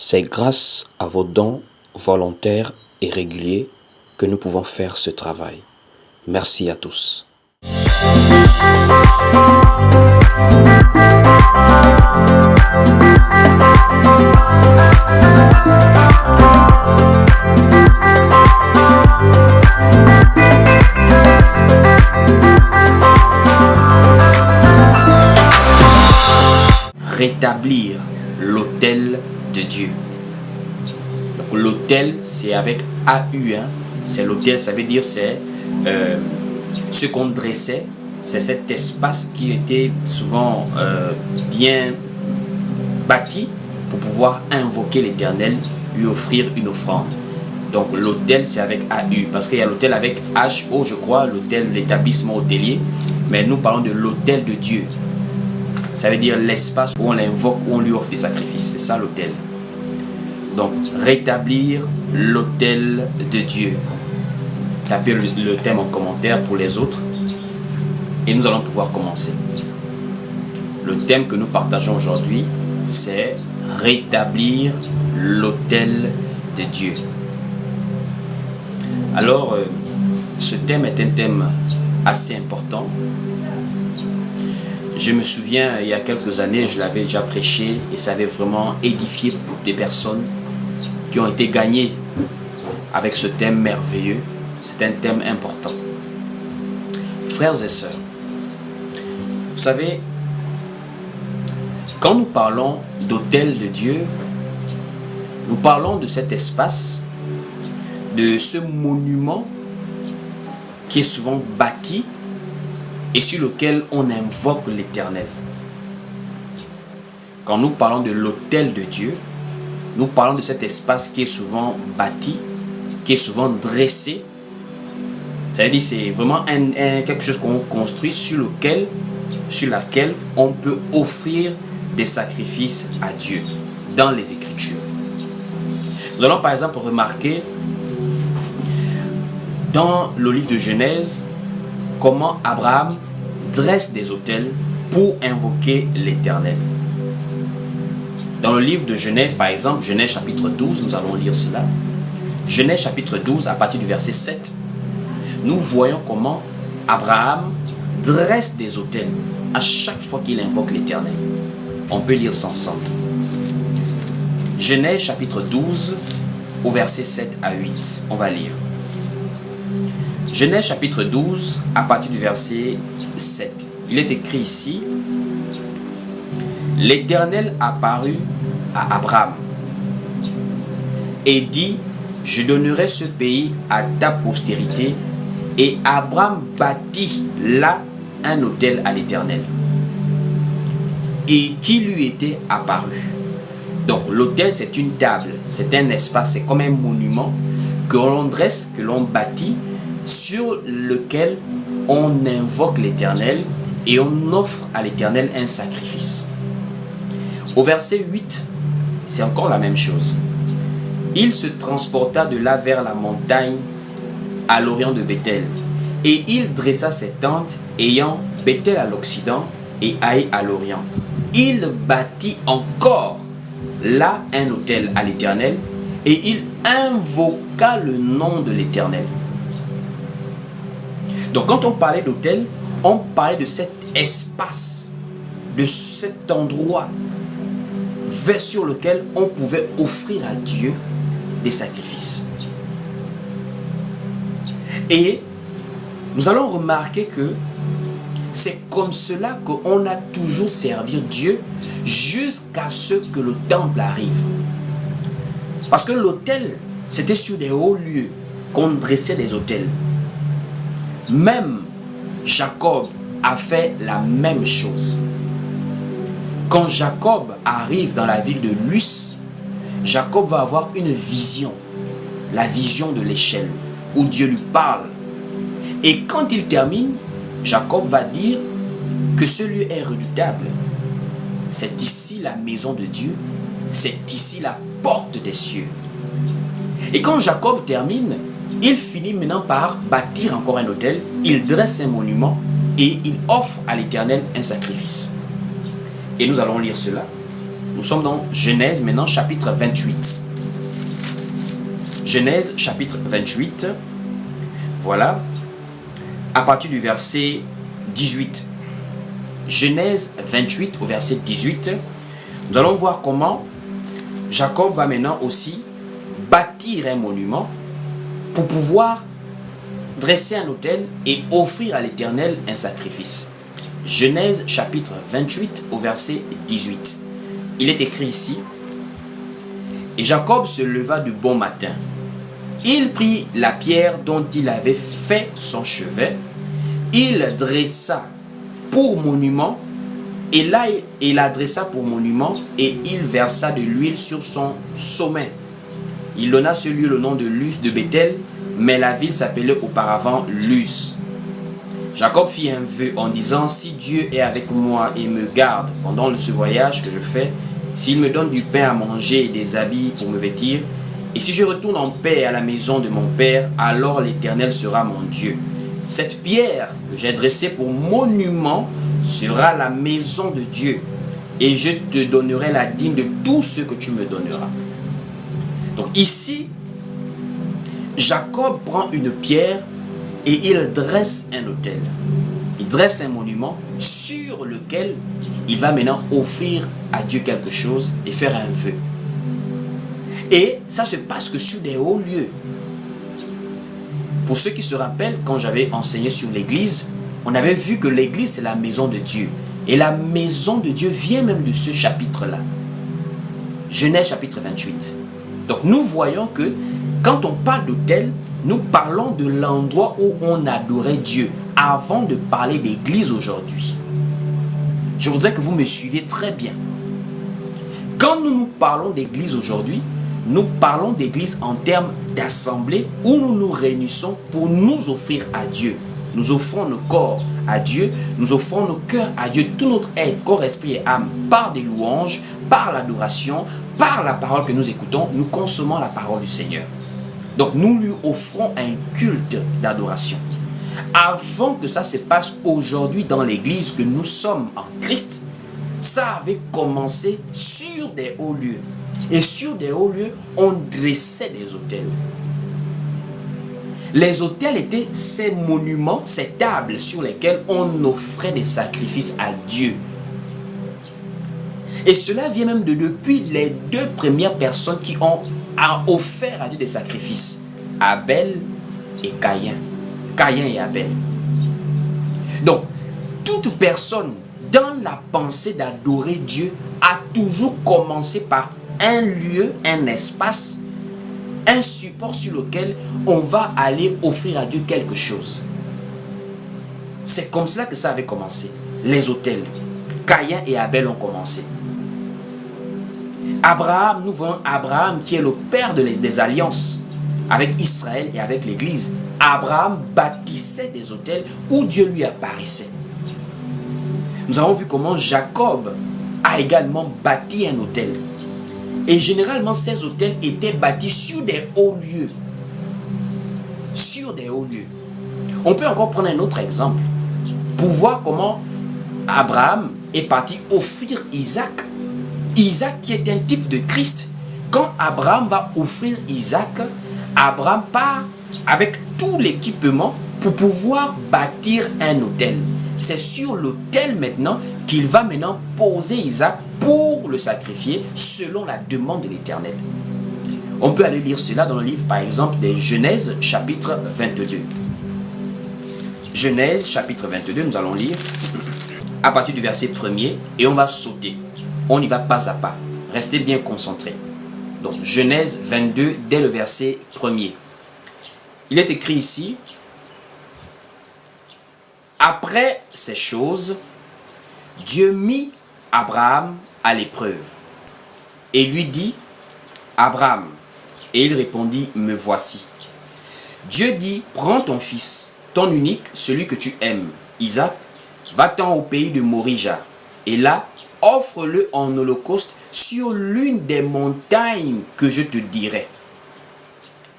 C'est grâce à vos dons volontaires et réguliers que nous pouvons faire ce travail. Merci à tous. Rétablir l'autel de Dieu. Donc, l'autel, c'est avec AU. C'est l'autel, ça veut dire c'est ce qu'on dressait. C'est cet espace qui était souvent bien bâti pour pouvoir invoquer l'Éternel, lui offrir une offrande. Donc l'autel, c'est avec AU, parce qu'il y a l'autel avec HO, je crois, l'autel, l'établissement hôtelier. Mais nous parlons de l'autel de Dieu. Ça veut dire l'espace où on l'invoque, où on lui offre des sacrifices. C'est ça l'autel. Donc, rétablir l'autel de Dieu. Tapez le thème en commentaire pour les autres. Et nous allons pouvoir commencer. Le thème que nous partageons aujourd'hui, c'est rétablir l'autel de Dieu. Alors, ce thème est un thème assez important. Je me souviens, il y a quelques années, je l'avais déjà prêché et ça avait vraiment édifié des personnes qui ont été gagnées avec ce thème merveilleux. C'est un thème important. Frères et sœurs, vous savez, quand nous parlons d'autel de Dieu, nous parlons de cet espace, de ce monument qui est souvent bâti et sur lequel on invoque l'Éternel. Quand nous parlons de l'autel de Dieu, nous parlons de cet espace qui est souvent bâti, qui est souvent dressé. Ça veut dire que c'est vraiment quelque chose qu'on construit sur laquelle on peut offrir des sacrifices à Dieu dans les Écritures. Nous allons par exemple remarquer dans le livre de Genèse comment Abraham dresse des autels pour invoquer l'Éternel. Dans le livre de Genèse, par exemple, Genèse chapitre 12, nous allons lire cela. Genèse chapitre 12, à partir du verset 7, nous voyons comment Abraham dresse des autels à chaque fois qu'il invoque l'Éternel. On peut lire ça ensemble. Genèse chapitre 12, au verset 7 à 8. On va lire. Genèse chapitre 12, à partir du verset 7. Il est écrit ici: L'Éternel apparut à Abraham et dit: Je donnerai ce pays à ta postérité. Et Abraham bâtit là un autel à l'Éternel, et qui lui était apparu. Donc l'autel, c'est une table, c'est un espace, c'est comme un monument que l'on dresse, que l'on bâtit, sur lequel on invoque l'Éternel et on offre à l'Éternel un sacrifice. Au verset 8, c'est encore la même chose. Il se transporta de là vers la montagne à l'orient de Béthel, et il dressa ses tentes ayant Béthel à l'occident et Haï à l'orient. Il bâtit encore là un autel à l'Éternel, et il invoqua le nom de l'Éternel. Donc quand on parlait d'autel, on parlait de cet espace, de cet endroit sur lequel on pouvait offrir à Dieu des sacrifices. Et nous allons remarquer que c'est comme cela qu'on a toujours servi Dieu jusqu'à ce que le temple arrive. Parce que l'autel, c'était sur des hauts lieux qu'on dressait des autels. Même Jacob a fait la même chose. Quand Jacob arrive dans la ville de Luz, Jacob va avoir une vision, la vision de l'échelle, où Dieu lui parle. Et quand il termine, Jacob va dire que ce lieu est redoutable. C'est ici la maison de Dieu, c'est ici la porte des cieux. Et quand Jacob termine, il finit maintenant par bâtir encore un autel, il dresse un monument et il offre à l'Éternel un sacrifice. Et nous allons lire cela. Nous sommes dans Genèse maintenant, chapitre 28. Genèse, chapitre 28. Voilà. À partir du verset 18. Genèse 28 au verset 18. Nous allons voir comment Jacob va maintenant aussi bâtir un monument pour pouvoir dresser un autel et offrir à l'Éternel un sacrifice. Genèse chapitre 28 au verset 18. Il est écrit ici: Et Jacob se leva de bon matin. Il prit la pierre dont il avait fait son chevet, il dressa pour monument, et là il la dressa pour monument, et il versa de l'huile sur son sommet. Il donna ce lieu le nom de Luz de Bethel, mais la ville s'appelait auparavant Luz. Jacob fit un vœu en disant: si Dieu est avec moi et me garde pendant ce voyage que je fais, s'il me donne du pain à manger et des habits pour me vêtir, et si je retourne en paix à la maison de mon père, alors l'Éternel sera mon Dieu. Cette pierre que j'ai dressée pour monument sera la maison de Dieu, et je te donnerai la dîme de tout ce que tu me donneras. Donc ici, Jacob prend une pierre et il dresse un autel. Il dresse un monument sur lequel il va maintenant offrir à Dieu quelque chose et faire un vœu. Et ça se passe que sur des hauts lieux. Pour ceux qui se rappellent, quand j'avais enseigné sur l'église, on avait vu que l'église c'est la maison de Dieu. Et la maison de Dieu vient même de ce chapitre-là. Genèse chapitre 28. Donc nous voyons que quand on parle d'autel, nous parlons de l'endroit où on adorait Dieu avant de parler d'église aujourd'hui. Je voudrais que vous me suiviez très bien. Quand nous parlons d'église aujourd'hui, nous parlons d'église en termes d'assemblée où nous nous réunissons pour nous offrir à Dieu. Nous offrons nos corps à Dieu, nous offrons nos cœurs à Dieu, tout notre être, corps, esprit et âme, par des louanges, par l'adoration, par la parole que nous écoutons, nous consommons la parole du Seigneur. Donc nous lui offrons un culte d'adoration. Avant que ça se passe aujourd'hui dans l'église que nous sommes en Christ, ça avait commencé sur des hauts lieux. Et sur des hauts lieux, on dressait des autels. Les autels étaient ces monuments, ces tables sur lesquelles on offrait des sacrifices à Dieu. Et cela vient même de depuis les deux premières personnes qui ont offert à Dieu des sacrifices. Abel et Caïn. Caïn et Abel. Donc, toute personne dans la pensée d'adorer Dieu a toujours commencé par un lieu, un espace, un support sur lequel on va aller offrir à Dieu quelque chose. C'est comme cela que ça avait commencé. Les autels. Caïn et Abel ont commencé. Abraham, nous voyons Abraham qui est le père des alliances avec Israël et avec l'Église. Abraham bâtissait des autels où Dieu lui apparaissait. Nous avons vu comment Jacob a également bâti un autel. Et généralement, ces autels étaient bâtis sur des hauts lieux. Sur des hauts lieux. On peut encore prendre un autre exemple pour voir comment Abraham est parti offrir Isaac. Isaac qui est un type de Christ. Quand Abraham va offrir Isaac, Abraham part avec tout l'équipement pour pouvoir bâtir un autel. C'est sur l'autel maintenant qu'il va maintenant poser Isaac pour le sacrifier selon la demande de l'Éternel. On peut aller lire cela dans le livre par exemple des Genèse chapitre 22. Genèse chapitre 22, nous allons lire à partir du verset 1er et on va sauter. On y va pas à pas. Restez bien concentrés. Donc Genèse 22 dès le verset 1er. Il est écrit ici: après ces choses, Dieu mit Abraham à l'épreuve et lui dit: Abraham. Et il répondit: me voici. Dieu dit: prends ton fils, ton unique, celui que tu aimes, Isaac, va-t'en au pays de Morija, et là, offre-le en holocauste sur l'une des montagnes que je te dirai.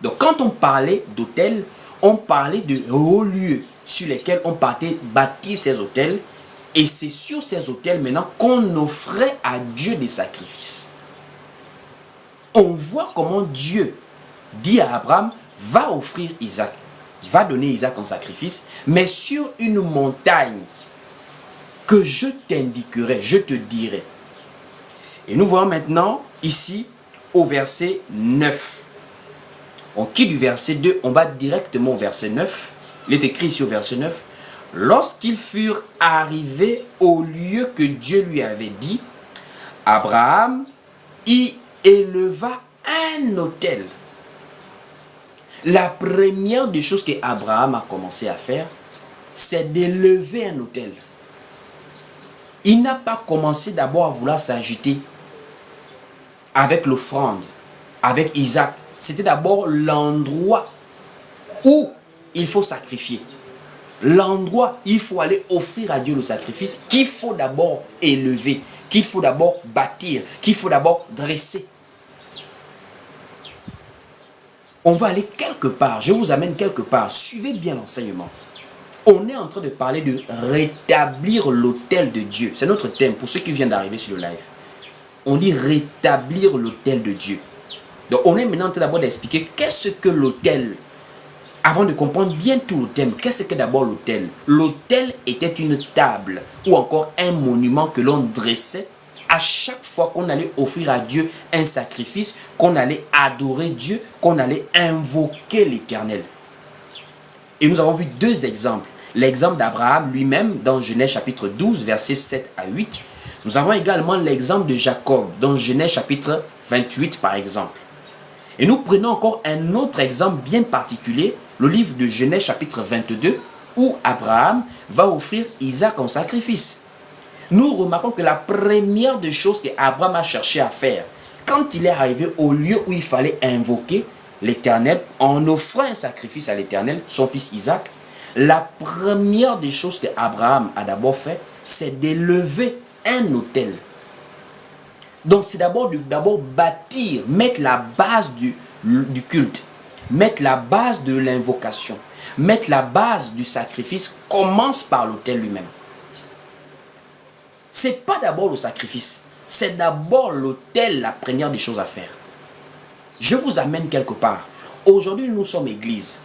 Donc quand on parlait d'autel, on parlait de hauts lieux sur lesquels on partait bâtir ces autels Et c'est sur ces autels maintenant qu'on offrait à Dieu des sacrifices. On voit comment Dieu dit à Abraham, va offrir Isaac, va donner Isaac en sacrifice, mais sur une montagne que je t'indiquerai, je te dirai. Et nous voyons maintenant ici au verset 9. On quitte du verset 2, on va directement au verset 9. Il est écrit ici au verset 9. Lorsqu'ils furent arrivés au lieu que Dieu lui avait dit, Abraham y éleva un autel. La première des choses qu'Abraham a commencé à faire, c'est d'élever un autel. Il n'a pas commencé d'abord à vouloir s'agiter avec l'offrande, avec Isaac. C'était d'abord l'endroit où il faut sacrifier. L'endroit où il faut aller offrir à Dieu le sacrifice qu'il faut d'abord élever, qu'il faut d'abord bâtir, qu'il faut d'abord dresser. On va aller quelque part, je vous amène quelque part, suivez bien l'enseignement. On est en train de parler de rétablir l'autel de Dieu. C'est notre thème pour ceux qui viennent d'arriver sur le live. On dit rétablir l'autel de Dieu. Donc on est maintenant en train d'abord d'expliquer qu'est-ce que l'autel. Avant de comprendre bien tout le thème, qu'est-ce que d'abord l'autel? L'autel était une table ou encore un monument que l'on dressait à chaque fois qu'on allait offrir à Dieu un sacrifice, qu'on allait adorer Dieu, qu'on allait invoquer l'Éternel. Et nous avons vu deux exemples. L'exemple d'Abraham lui-même dans Genèse chapitre 12, versets 7 à 8. Nous avons également l'exemple de Jacob dans Genèse chapitre 28 par exemple. Et nous prenons encore un autre exemple bien particulier, le livre de Genèse chapitre 22, où Abraham va offrir Isaac en sacrifice. Nous remarquons que la première des choses qu'Abraham a cherché à faire, quand il est arrivé au lieu où il fallait invoquer l'Éternel, en offrant un sacrifice à l'Éternel, son fils Isaac, la première des choses qu'Abraham a d'abord fait, c'est d'élever un autel. Donc c'est d'abord bâtir, mettre la base du culte, mettre la base de l'invocation, mettre la base du sacrifice, commence par l'autel lui-même. C'est pas d'abord le sacrifice, c'est d'abord l'autel la première des choses à faire. Je vous amène quelque part. Aujourd'hui, nous sommes église.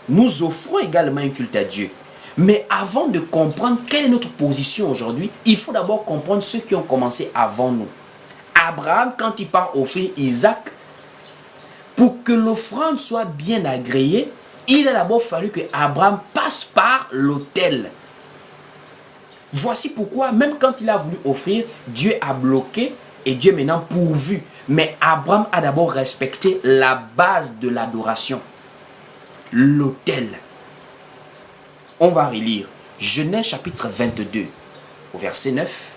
Nous offrons également un culte à Dieu. Mais avant de comprendre quelle est notre position aujourd'hui, il faut d'abord comprendre ceux qui ont commencé avant nous. Abraham, quand il part offrir Isaac, pour que l'offrande soit bien agréée, il a d'abord fallu que Abraham passe par l'autel. Voici pourquoi, même quand il a voulu offrir, Dieu a bloqué et Dieu maintenant pourvu. Mais Abraham a d'abord respecté la base de l'adoration, l'autel. On va relire Genèse chapitre 22, au verset 9.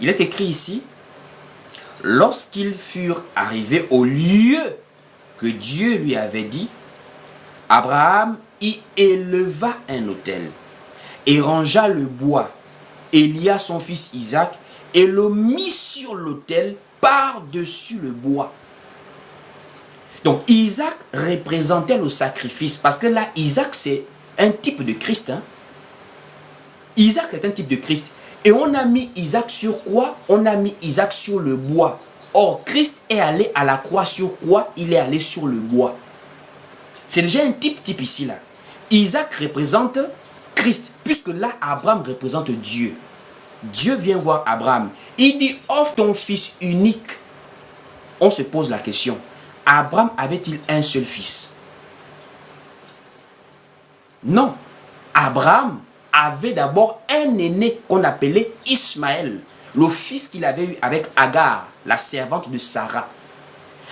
Il est écrit ici, lorsqu'ils furent arrivés au lieu que Dieu lui avait dit, Abraham y éleva un autel et rangea le bois, et lia son fils Isaac et le mit sur l'autel par-dessus le bois. Donc Isaac représentait le sacrifice, parce que là Isaac c'est un type de Christ. Isaac est un type de Christ. Et on a mis Isaac sur quoi? On a mis Isaac sur le bois. Or, Christ est allé à la croix sur quoi? Il est allé sur le bois. C'est déjà un type ici là. Isaac représente Christ, puisque là, Abraham représente Dieu. Dieu vient voir Abraham. Il dit, offre ton fils unique. On se pose la question, Abraham avait-il un seul fils? Non. Abraham avait d'abord un aîné qu'on appelait Ismaël, le fils qu'il avait eu avec Agar, la servante de Sarah.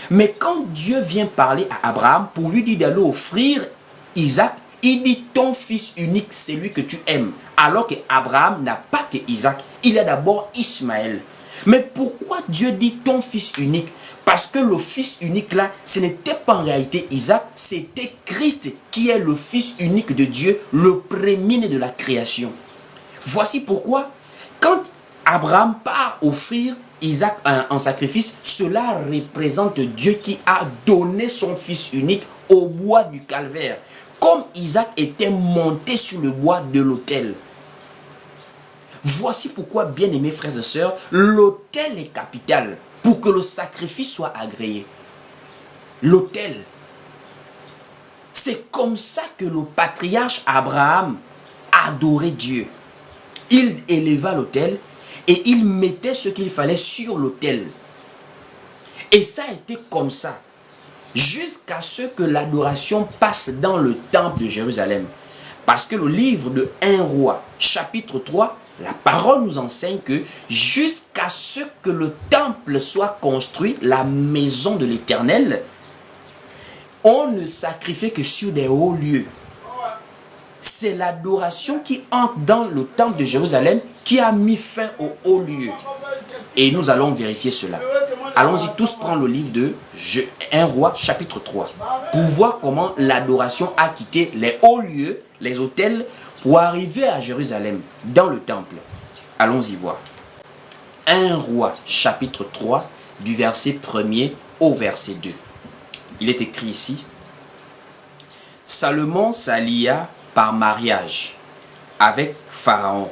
Mais quand Dieu vient parler à Abraham pour lui dire d'aller offrir Isaac, il dit ton fils unique, c'est lui que tu aimes. Alors que Abraham n'a pas que Isaac, il a d'abord Ismaël. Mais pourquoi Dieu dit ton fils unique? Parce que le fils unique là, ce n'était pas en réalité Isaac, c'était Christ qui est le fils unique de Dieu, le premier-né de la création. Voici pourquoi, quand Abraham part offrir Isaac en sacrifice, cela représente Dieu qui a donné son fils unique au bois du calvaire. Comme Isaac était monté sur le bois de l'autel. Voici pourquoi, bien-aimés frères et sœurs, l'autel est capital pour que le sacrifice soit agréé. L'autel. C'est comme ça que le patriarche Abraham adorait Dieu. Il éleva l'autel et il mettait ce qu'il fallait sur l'autel. Et ça a été comme ça, jusqu'à ce que l'adoration passe dans le temple de Jérusalem. Parce que le livre de 1 Roi, chapitre 3, la parole nous enseigne que jusqu'à ce que le temple soit construit, la maison de l'Éternel, on ne sacrifiait que sur des hauts lieux. C'est l'adoration qui entre dans le temple de Jérusalem qui a mis fin aux hauts lieux. Et nous allons vérifier cela. Allons-y tous prendre le livre de 1 Roi, chapitre 3, pour voir comment l'adoration a quitté les hauts lieux, les autels, pour arriver à Jérusalem, dans le temple. Allons-y voir. 1 Roi, chapitre 3, du verset 1er au verset 2. Il est écrit ici: Salomon s'allia par mariage avec Pharaon,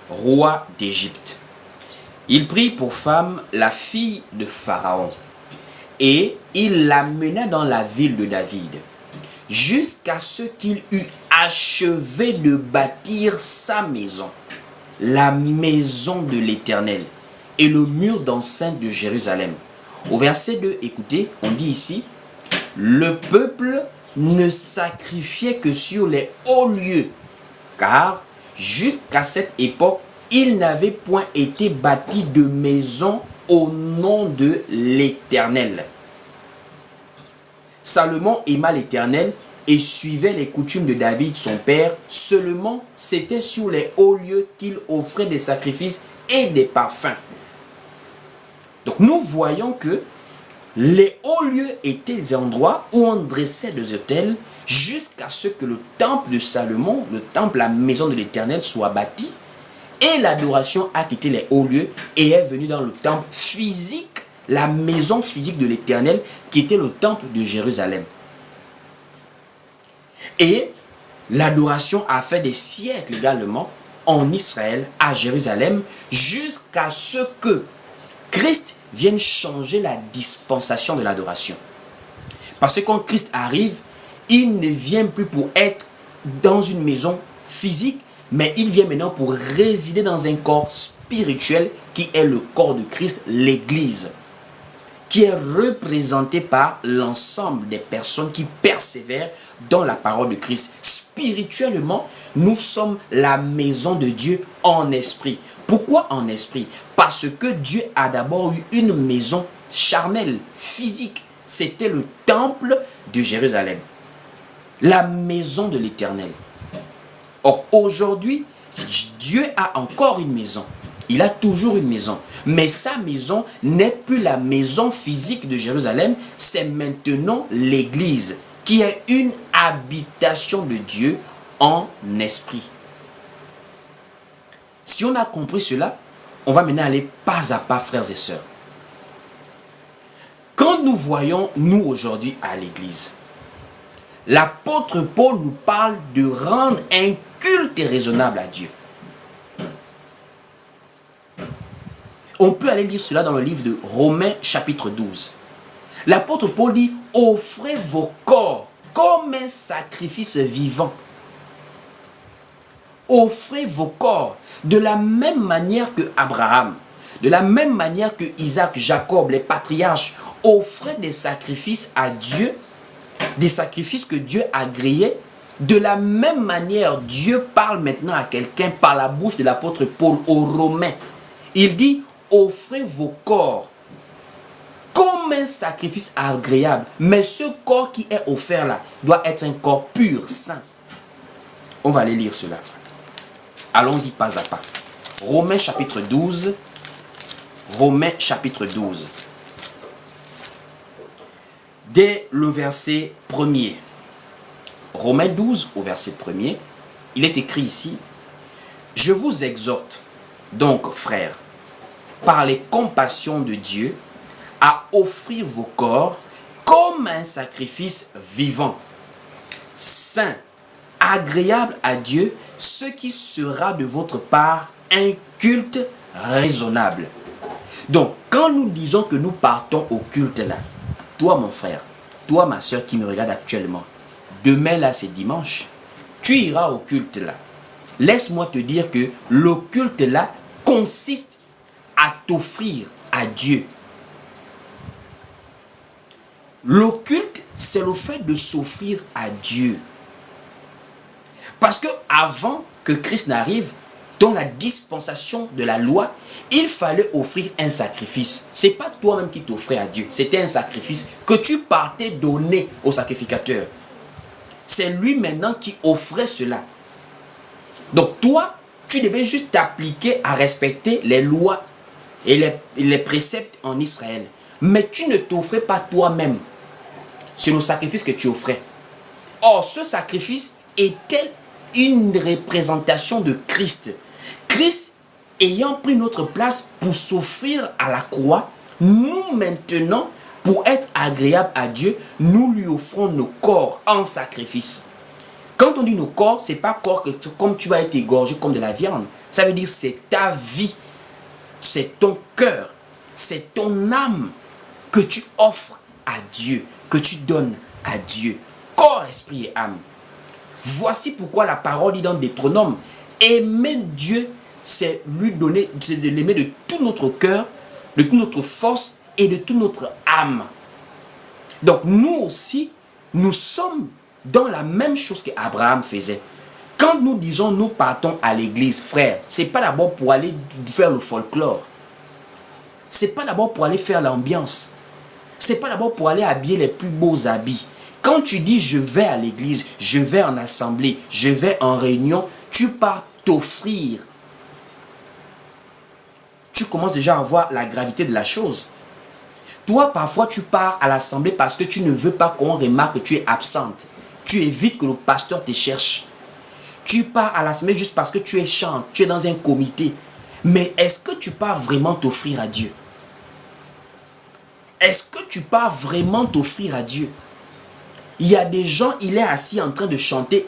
roi d'Égypte. Il prit pour femme la fille de Pharaon et il l'amena dans la ville de David, jusqu'à ce qu'il eût achevé de bâtir sa maison, la maison de l'Éternel et le mur d'enceinte de Jérusalem. Au verset 2, écoutez, on dit ici: le peuple ne sacrifiait que sur les hauts lieux, car jusqu'à cette époque, il n'avait point été bâti de maison au nom de l'Éternel. Salomon aima l'Éternel et suivait les coutumes de David son père. Seulement, c'était sur les hauts lieux qu'il offrait des sacrifices et des parfums. Donc nous voyons que les hauts lieux étaient des endroits où on dressait des autels jusqu'à ce que le temple de Salomon, le temple, la maison de l'Éternel, soit bâti. Et l'adoration a quitté les hauts lieux et est venue dans le temple physique, la maison physique de l'Éternel, qui était le temple de Jérusalem. Et l'adoration a fait des siècles également en Israël, à Jérusalem, jusqu'à ce que Christ vienne changer la dispensation de l'adoration. Parce que quand Christ arrive, il ne vient plus pour être dans une maison physique, mais il vient maintenant pour résider dans un corps spirituel qui est le corps de Christ, l'Église, qui est représenté par l'ensemble des personnes qui persévèrent dans la parole de Christ. Spirituellement, nous sommes la maison de Dieu en esprit. Pourquoi en esprit? Parce que Dieu a d'abord eu une maison charnelle, physique. C'était le temple de Jérusalem, la maison de l'Éternel. Or, aujourd'hui, Dieu a encore une maison. Il a toujours une maison. Mais sa maison n'est plus la maison physique de Jérusalem. C'est maintenant l'Église, qui est une habitation de Dieu en esprit. Si on a compris cela, on va maintenant aller pas à pas, frères et sœurs. Quand nous voyons, nous aujourd'hui à l'Église, l'apôtre Paul nous parle de rendre un culte raisonnable à Dieu. On peut aller lire cela dans le livre de Romains chapitre 12. L'apôtre Paul dit: offrez vos corps comme un sacrifice vivant. Offrez vos corps de la même manière que Abraham, de la même manière que Isaac, Jacob, les patriarches offraient des sacrifices à Dieu, des sacrifices que Dieu agréait. De la même manière, Dieu parle maintenant à quelqu'un par la bouche de l'apôtre Paul aux Romains. Il dit: offrez vos corps comme un sacrifice agréable. Mais ce corps qui est offert là doit être un corps pur, saint. On va aller lire cela. Allons-y pas à pas. Romains chapitre 12. Romains chapitre 12. Dès le verset 1er. Romains 12 au verset 1er. Il est écrit ici: je vous exhorte donc, frères, par les compassions de Dieu, à offrir vos corps comme un sacrifice vivant, saint, agréable à Dieu, ce qui sera de votre part un culte raisonnable. Donc, quand nous disons que nous partons au culte là, toi mon frère, toi ma soeur qui me regarde actuellement, demain là c'est dimanche, tu iras au culte là. Laisse-moi te dire que le culte là consiste à t'offrir à Dieu. Le culte, c'est le fait de s'offrir à Dieu. Parce que avant que Christ n'arrive, dans la dispensation de la loi, il fallait offrir un sacrifice. Ce n'est pas toi-même qui t'offrais à Dieu, c'était un sacrifice que tu partais donner au sacrificateur. C'est lui maintenant qui offrait cela. Donc toi, tu devais juste t'appliquer à respecter les lois et les préceptes en Israël. Mais tu ne t'offrais pas toi-même. C'est le sacrifice que tu offrais. Or, ce sacrifice était une représentation de Christ. Christ ayant pris notre place pour s'offrir à la croix, nous maintenant, pour être agréable à Dieu, nous lui offrons nos corps en sacrifice. Quand on dit nos corps, ce n'est pas corps que comme tu vas être égorgé comme de la viande. Ça veut dire c'est ta vie, c'est ton cœur, c'est ton âme que tu offres à Dieu, que tu donnes à Dieu. Corps, esprit et âme. Voici pourquoi la parole dit dans Deutéronome, aimer Dieu, c'est lui donner, c'est de l'aimer de tout notre cœur, de toute notre force et de toute notre âme. Donc nous aussi, nous sommes dans la même chose qu'Abraham faisait. Quand nous disons nous partons à l'église, frère, c'est pas d'abord pour aller faire le folklore. C'est pas d'abord pour aller faire l'ambiance. C'est pas d'abord pour aller habiller les plus beaux habits. Quand tu dis je vais à l'église, je vais en assemblée, je vais en réunion, tu pars t'offrir. Tu commences déjà à voir la gravité de la chose. Toi, parfois, tu pars à l'assemblée parce que tu ne veux pas qu'on remarque que tu es absente. Tu évites que le pasteur te cherche. Tu pars à l'assemblée juste parce que tu es chante, tu es dans un comité. Mais est-ce que tu pars vraiment t'offrir à Dieu? Est-ce que tu pars vraiment t'offrir à Dieu? Il y a des gens, il est assis en train de chanter.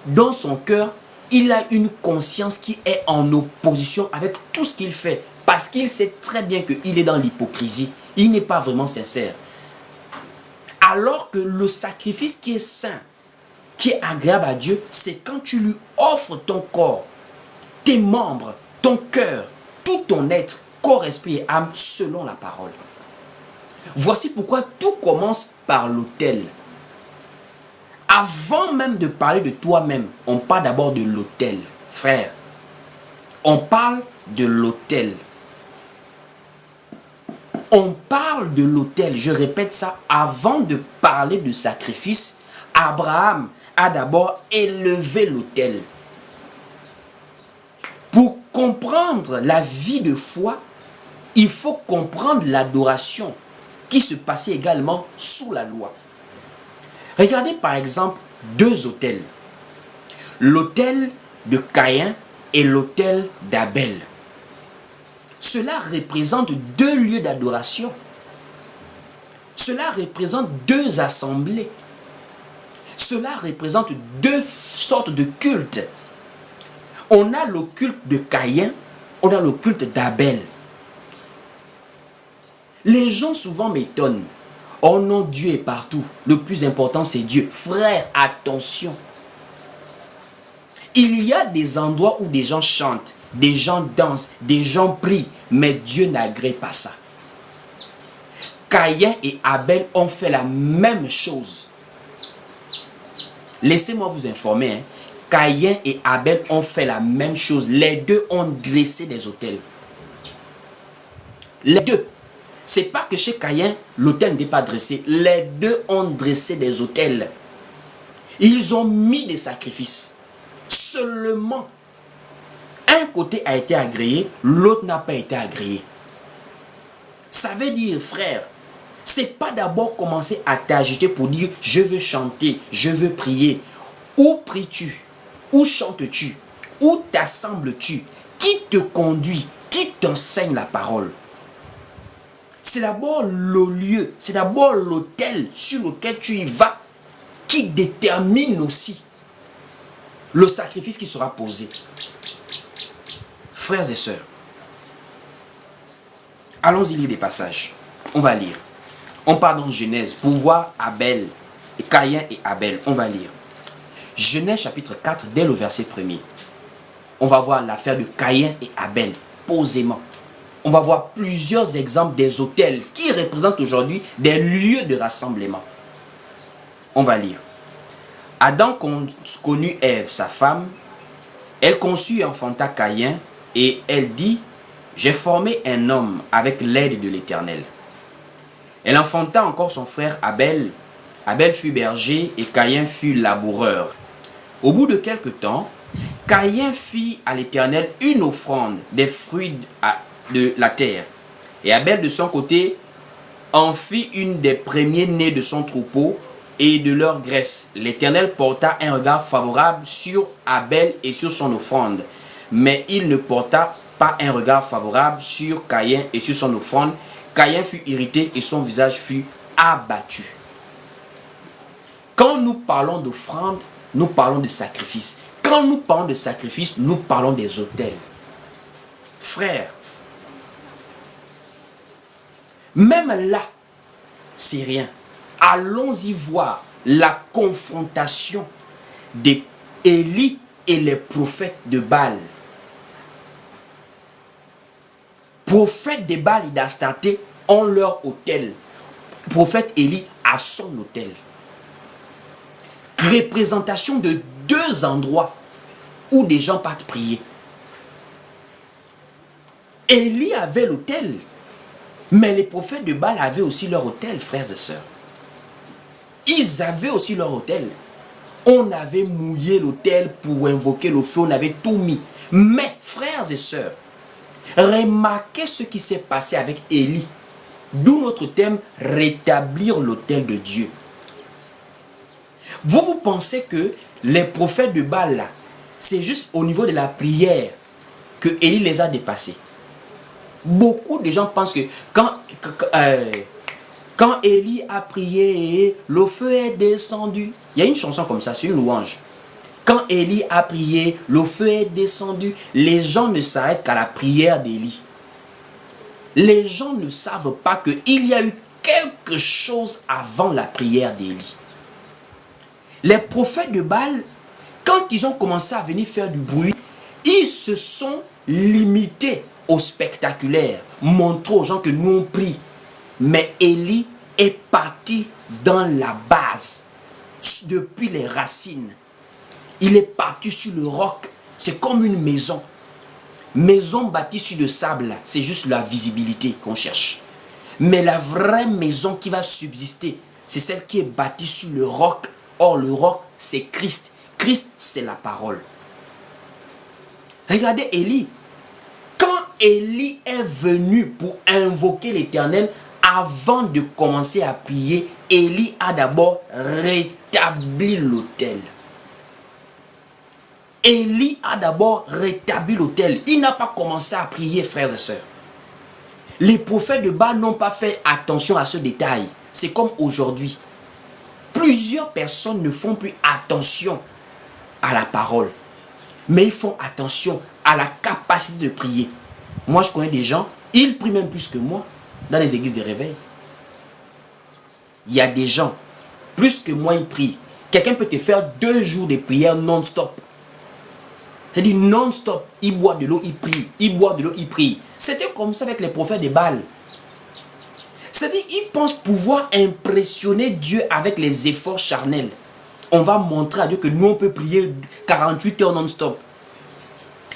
Dans son cœur, il a une conscience qui est en opposition avec tout ce qu'il fait. Parce qu'il sait très bien qu'il est dans l'hypocrisie. Il n'est pas vraiment sincère. Alors que le sacrifice qui est saint, qui est agréable à Dieu, c'est quand tu lui offres ton corps, tes membres, ton cœur, tout ton être, corps, esprit et âme, selon la parole. Voici pourquoi tout commence par l'autel. Avant même de parler de toi-même, on parle d'abord de l'autel, frère. On parle de l'autel. On parle de l'autel, je répète ça, avant de parler de sacrifice, Abraham a d'abord élevé l'autel. Pour comprendre la vie de foi, il faut comprendre l'adoration qui se passait également sous la loi. Regardez par exemple deux autels. L'autel de Caïn et l'autel d'Abel. Cela représente deux lieux d'adoration. Cela représente deux assemblées. Cela représente deux sortes de cultes. On a le culte de Caïn, on a le culte d'Abel. Les gens souvent m'étonnent. Oh non, Dieu est partout. Le plus important, c'est Dieu. Frère, attention. Il y a des endroits où des gens chantent, des gens dansent, des gens prient, mais Dieu n'agrée pas ça. Caïn et Abel ont fait la même chose. Laissez-moi vous informer. Caïn et Abel ont fait la même chose. Les deux ont dressé des autels. Les deux. C'est pas que chez Caïn, l'autel n'était pas dressé. Les deux ont dressé des autels. Ils ont mis des sacrifices. Seulement, un côté a été agréé, l'autre n'a pas été agréé. Ça veut dire, frère, c'est pas d'abord commencer à t'agiter pour dire je veux chanter, je veux prier. Où pries-tu? Où chantes-tu? Où t'assembles-tu? Qui te conduit? Qui t'enseigne la parole? C'est d'abord le lieu, c'est d'abord l'autel sur lequel tu y vas qui détermine aussi le sacrifice qui sera posé. Frères et sœurs, Allons-y lire des passages. On va lire. On part dans Genèse pour voir Abel, Caïn et Abel. On va lire. Genèse chapitre 4, dès le verset 1er. On va voir l'affaire de Caïn et Abel, posément. On va voir plusieurs exemples des autels qui représentent aujourd'hui des lieux de rassemblement. On va lire. Adam connut Ève, sa femme. Elle conçut et enfanta Caïn, et elle dit, j'ai formé un homme avec l'aide de l'Éternel. Elle enfanta encore son frère Abel. Abel fut berger et Caïn fut laboureur. Au bout de quelque temps, Caïn fit à l'Éternel une offrande des fruits de la terre. Et Abel de son côté en fit une des premiers-nés de son troupeau et de leur graisse. L'Éternel porta un regard favorable sur Abel et sur son offrande. Mais il ne porta pas un regard favorable sur Caïn et sur son offrande. Caïn fut irrité et son visage fut abattu. Quand nous parlons d'offrande, nous parlons de sacrifice. Quand nous parlons de sacrifice, nous parlons des autels. Frères, même là, c'est rien. Allons-y voir la confrontation d'Élie et les prophètes de Baal. Prophètes de Baal et d'Astarté ont leur autel. Prophète Élie a son autel. Représentation de deux endroits où des gens partent prier. Élie avait l'autel, mais les prophètes de Baal avaient aussi leur autel, frères et sœurs. Ils avaient aussi leur autel. On avait mouillé l'autel pour invoquer le feu, on avait tout mis. Mais, frères et sœurs, remarquez ce qui s'est passé avec Élie. D'où notre thème, rétablir l'autel de Dieu. Vous pensez que les prophètes de Baal, là, c'est juste au niveau de la prière que Élie les a dépassés. Beaucoup de gens pensent que quand Élie a prié, le feu est descendu. Il y a une chanson comme ça, c'est une louange. Quand Élie a prié, le feu est descendu. Les gens ne s'arrêtent qu'à la prière d'Élie. Les gens ne savent pas qu'il y a eu quelque chose avant la prière d'Élie. Les prophètes de Baal, quand ils ont commencé à venir faire du bruit, ils se sont limités au spectaculaire, montrant aux gens que nous on prie. Mais Élie est parti dans la base, depuis les racines. Il est parti sur le roc. C'est comme une maison. Maison bâtie sur le sable, c'est juste la visibilité qu'on cherche. Mais la vraie maison qui va subsister, c'est celle qui est bâtie sur le roc. Or, le roc, c'est Christ. Christ, c'est la parole. Regardez Élie. Quand Élie est venu pour invoquer l'Éternel, avant de commencer à prier, Élie a d'abord rétabli l'autel. Élie a d'abord rétabli l'autel. Il n'a pas commencé à prier, frères et sœurs. Les prophètes de Baal n'ont pas fait attention à ce détail. C'est comme aujourd'hui. Plusieurs personnes ne font plus attention à la parole. Mais ils font attention à la capacité de prier. Moi, je connais des gens, ils prient même plus que moi dans les églises de réveil. Il y a des gens, plus que moi, ils prient. Quelqu'un peut te faire 2 jours de prière non-stop. C'est-à-dire non-stop. Il boit de l'eau, il prie. Il boit de l'eau, il prie. C'était comme ça avec les prophètes de Baal. C'est-à-dire qu'ils pensent pouvoir impressionner Dieu avec les efforts charnels. On va montrer à Dieu que nous, on peut prier 48 heures non-stop.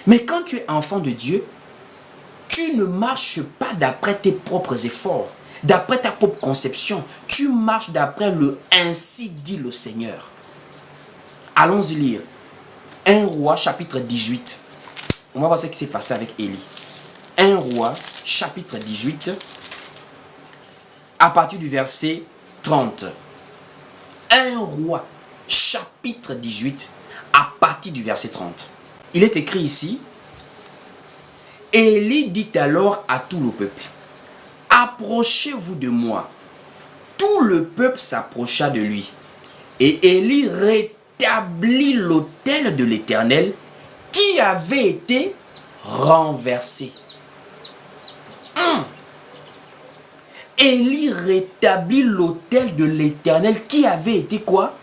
Mais quand tu es enfant de Dieu, tu ne marches pas d'après tes propres efforts, d'après ta propre conception. Tu marches d'après le « ainsi dit le Seigneur ». Allons-y lire. 1 Roi chapitre 18. On va voir ce qui s'est passé avec Élie. 1 Roi chapitre 18. À partir du verset 30. 1 Roi chapitre 18. À partir du verset 30. Il est écrit ici. Élie dit alors à tout le peuple. Approchez-vous de moi. Tout le peuple s'approcha de lui. Et Élie rétablit l'autel de l'Éternel qui avait été renversé. Élie rétablit l'autel de l'Éternel qui avait été quoi?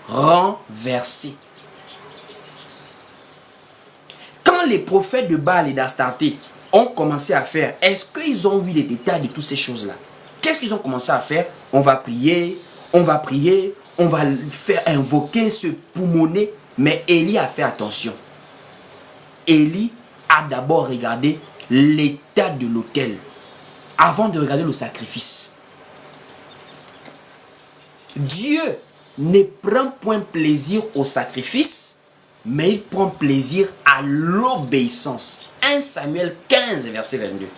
Renversé. Quand les prophètes de Baal et d'Astarté ont commencé à faire, est-ce qu'ils ont vu les détails de toutes ces choses-là? Qu'est-ce qu'ils ont commencé à faire? On va prier, on va prier, on va faire invoquer, se poumonner. Mais Élie a fait attention. Élie a d'abord regardé l'état de l'autel avant de regarder le sacrifice. Dieu ne prend point plaisir au sacrifice, mais il prend plaisir à l'obéissance. 1 Samuel 15, verset 22.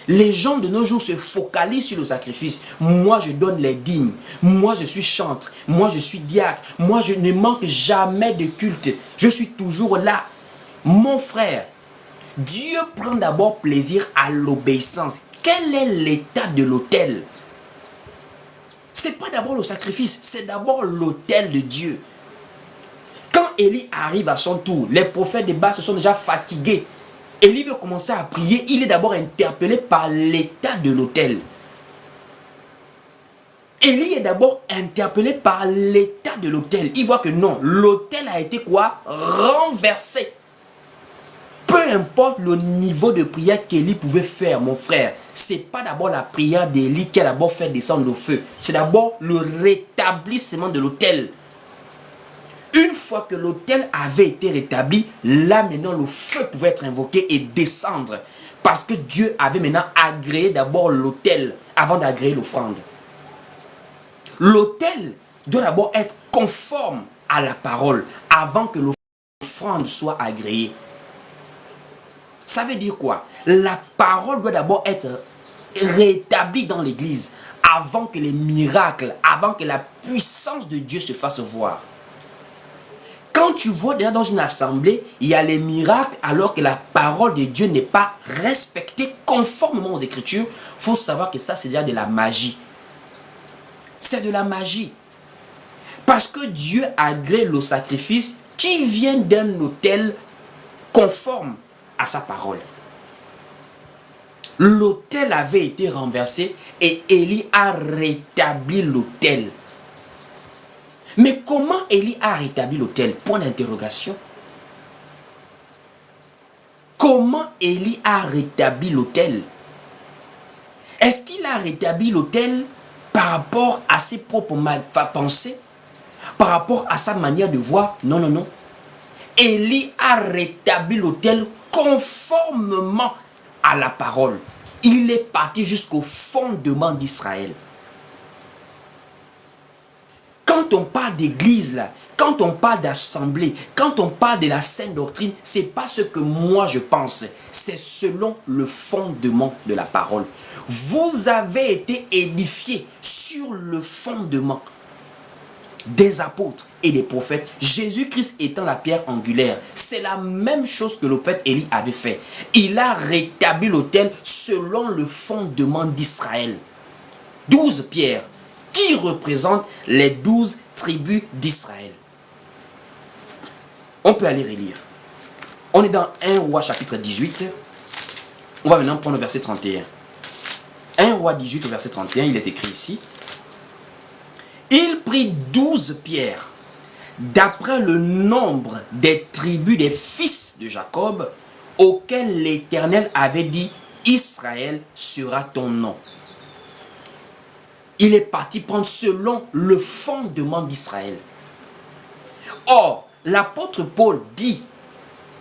Les gens de nos jours se focalisent sur le sacrifice. Moi, je donne les dîmes. Moi, je suis chantre. Moi, je suis diacre. Moi, je ne manque jamais de culte. Je suis toujours là. Mon frère, Dieu prend d'abord plaisir à l'obéissance. Quel est l'état de l'autel? Ce n'est pas d'abord le sacrifice, c'est d'abord l'autel de Dieu. Quand Élie arrive à son tour, les prophètes de Baal se sont déjà fatigués. Élie veut commencer à prier, il est d'abord interpellé par l'état de l'autel. Élie est d'abord interpellé par l'état de l'autel. Il voit que non, l'autel a été quoi? Renversé. Peu importe le niveau de prière qu'Élie pouvait faire, mon frère, ce n'est pas d'abord la prière d'Élie qui a d'abord fait descendre le feu. C'est d'abord le rétablissement de l'autel. Une fois que l'autel avait été rétabli, là maintenant le feu pouvait être invoqué et descendre. Parce que Dieu avait maintenant agréé d'abord l'autel avant d'agréer l'offrande. L'autel doit d'abord être conforme à la parole avant que l'offrande soit agréée. Ça veut dire quoi? La parole doit d'abord être rétablie dans l'église avant que les miracles, avant que la puissance de Dieu se fasse voir. Quand tu vois déjà dans une assemblée, il y a les miracles alors que la parole de Dieu n'est pas respectée conformément aux Écritures, il faut savoir que ça c'est déjà de la magie. C'est de la magie. Parce que Dieu agrée le sacrifice qui vient d'un autel conforme à sa parole. L'autel avait été renversé et Élie a rétabli l'autel. Mais comment Élie a rétabli l'autel? Point d'interrogation. Comment Élie a rétabli l'autel? Est-ce qu'il a rétabli l'autel par rapport à ses propres pensées? Par rapport à sa manière de voir? Non, non, non. Élie a rétabli l'autel conformément à la parole. Il est parti jusqu'au fondement d'Israël. Quand on parle d'église, là, quand on parle d'assemblée, quand on parle de la sainte doctrine, ce n'est pas ce que moi je pense. C'est selon le fondement de la parole. Vous avez été édifiés sur le fondement des apôtres et des prophètes, Jésus-Christ étant la pierre angulaire. C'est la même chose que le prophète Élie avait fait. Il a rétabli l'autel selon le fondement d'Israël. 12 pierres qui représentent les 12 tribus d'Israël. On peut aller relire. On est dans 1 Roi chapitre 18. On va maintenant prendre le verset 31. 1 Roi 18 au verset 31, il est écrit ici. Il prit 12 pierres, d'après le nombre des tribus des fils de Jacob, auxquels l'Éternel avait dit, Israël sera ton nom. Il est parti prendre selon le fondement d'Israël. Or, l'apôtre Paul dit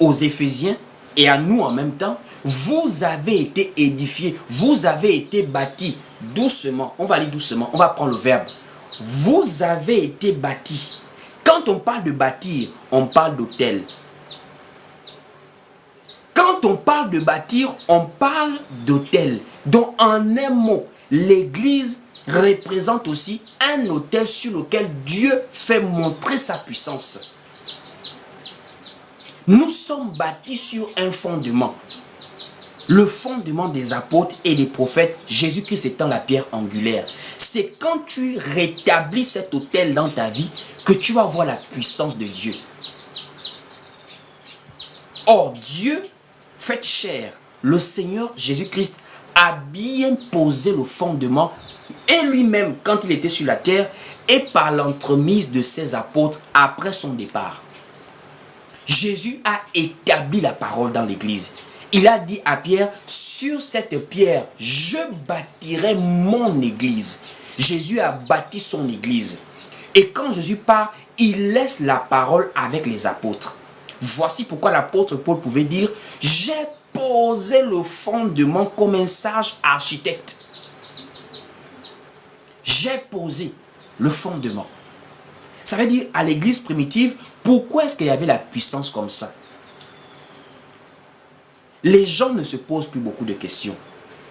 aux Éphésiens et à nous en même temps, vous avez été édifiés, vous avez été bâtis doucement. On va aller doucement, on va prendre le verbe. Vous avez été bâtis. Quand on parle de bâtir, on parle d'autel. Quand on parle de bâtir, on parle d'autel. Donc en un mot, l'église représente aussi un autel sur lequel Dieu fait montrer sa puissance. Nous sommes bâtis sur un fondement. Le fondement des apôtres et des prophètes, Jésus-Christ étant la pierre angulaire. C'est quand tu rétablis cet autel dans ta vie que tu vas voir la puissance de Dieu. Or, Dieu fait chair, le Seigneur Jésus-Christ, a bien posé le fondement, et lui-même quand il était sur la terre, et par l'entremise de ses apôtres après son départ. Jésus a établi la parole dans l'église. Il a dit à Pierre, sur cette pierre, je bâtirai mon église. Jésus a bâti son église. Et quand Jésus part, il laisse la parole avec les apôtres. Voici pourquoi l'apôtre Paul pouvait dire, j'ai posé le fondement comme un sage architecte. J'ai posé le fondement. Ça veut dire, à l'église primitive, pourquoi est-ce qu'il y avait la puissance comme ça? Les gens ne se posent plus beaucoup de questions.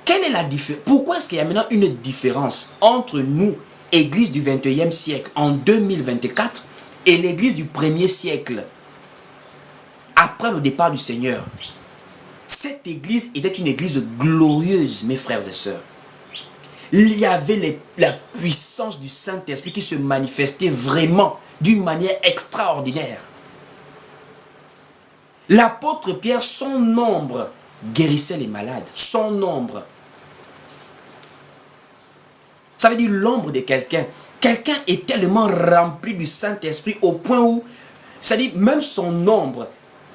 Quelle est la différence? Pourquoi est-ce qu'il y a maintenant une différence entre nous, église du 21e siècle, en 2024, et l'église du 1er siècle, après le départ du Seigneur? Cette église était une église glorieuse, mes frères et sœurs. Il y avait la puissance du Saint-Esprit qui se manifestait vraiment d'une manière extraordinaire. L'apôtre Pierre, son ombre guérissait les malades. Son ombre. Ça veut dire l'ombre de quelqu'un. Quelqu'un est tellement rempli du Saint-Esprit au point où, c'est-à-dire même son ombre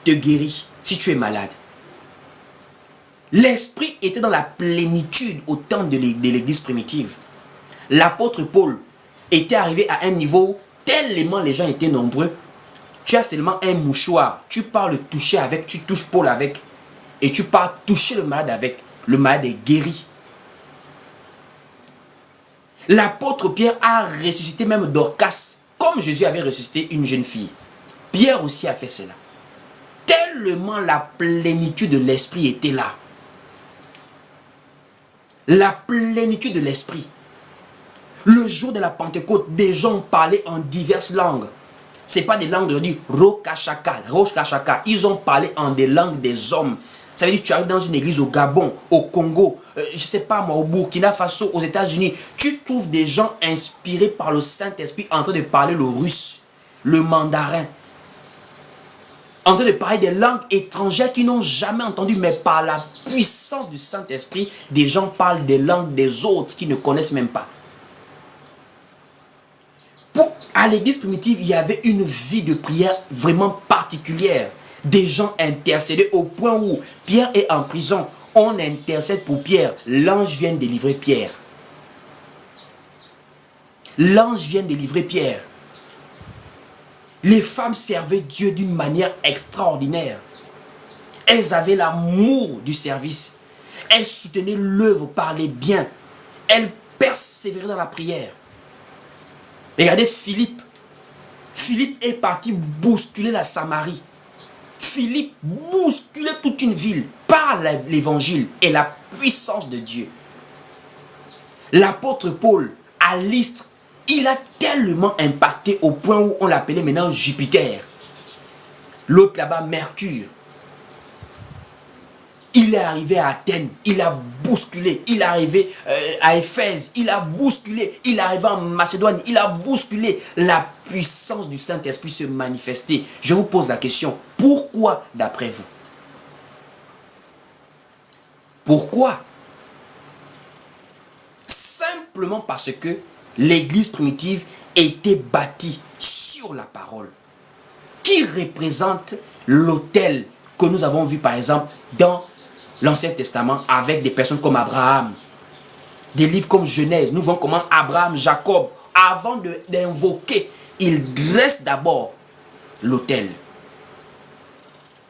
te guérit si tu es malade. L'esprit était dans la plénitude au temps de l'église primitive. L'apôtre Paul était arrivé à un niveau tellement les gens étaient nombreux. Tu as seulement un mouchoir, tu pars le toucher avec, tu touches Paul avec, et tu pars toucher le malade avec. Le malade est guéri. L'apôtre Pierre a ressuscité même Dorcas, comme Jésus avait ressuscité une jeune fille. Pierre aussi a fait cela. Tellement la plénitude de l'esprit était là. La plénitude de l'esprit. Le jour de la Pentecôte, des gens parlaient en diverses langues. Ce n'est pas des langues de Rokashaka. Ils ont parlé en des langues des hommes. Ça veut dire que tu arrives dans une église au Gabon, au Congo, je ne sais pas moi, au Burkina Faso, aux États-Unis. Tu trouves des gens inspirés par le Saint-Esprit en train de parler le russe, le mandarin, en train de parler des langues étrangères qu'ils n'ont jamais entendues, mais par la puissance du Saint-Esprit, des gens parlent des langues des autres qu'ils ne connaissent même pas. À l'église primitive, il y avait une vie de prière vraiment particulière. Des gens intercédaient au point où Pierre est en prison. On intercède pour Pierre. L'ange vient délivrer Pierre. L'ange vient délivrer Pierre. Les femmes servaient Dieu d'une manière extraordinaire. Elles avaient l'amour du service. Elles soutenaient l'œuvre par les biens. Elles persévéraient dans la prière. Regardez Philippe. Philippe est parti bousculer la Samarie. Philippe bousculait toute une ville par l'évangile et la puissance de Dieu. L'apôtre Paul, à Lystre, il a tellement impacté au point où on l'appelait maintenant Jupiter. L'autre là-bas, Mercure. Il est arrivé à Athènes, il a bousculé. Il est arrivé à Éphèse, il a bousculé. Il est arrivé en Macédoine, il a bousculé. La puissance du Saint-Esprit se manifestait. Je vous pose la question, pourquoi d'après vous? Pourquoi? Simplement parce que l'église primitive était bâtie sur la parole, qui représente l'autel que nous avons vu par exemple dans l'Ancien Testament avec des personnes comme Abraham. Des livres comme Genèse, nous voyons comment Abraham, Jacob, avant d'invoquer, ils dressent d'abord l'autel.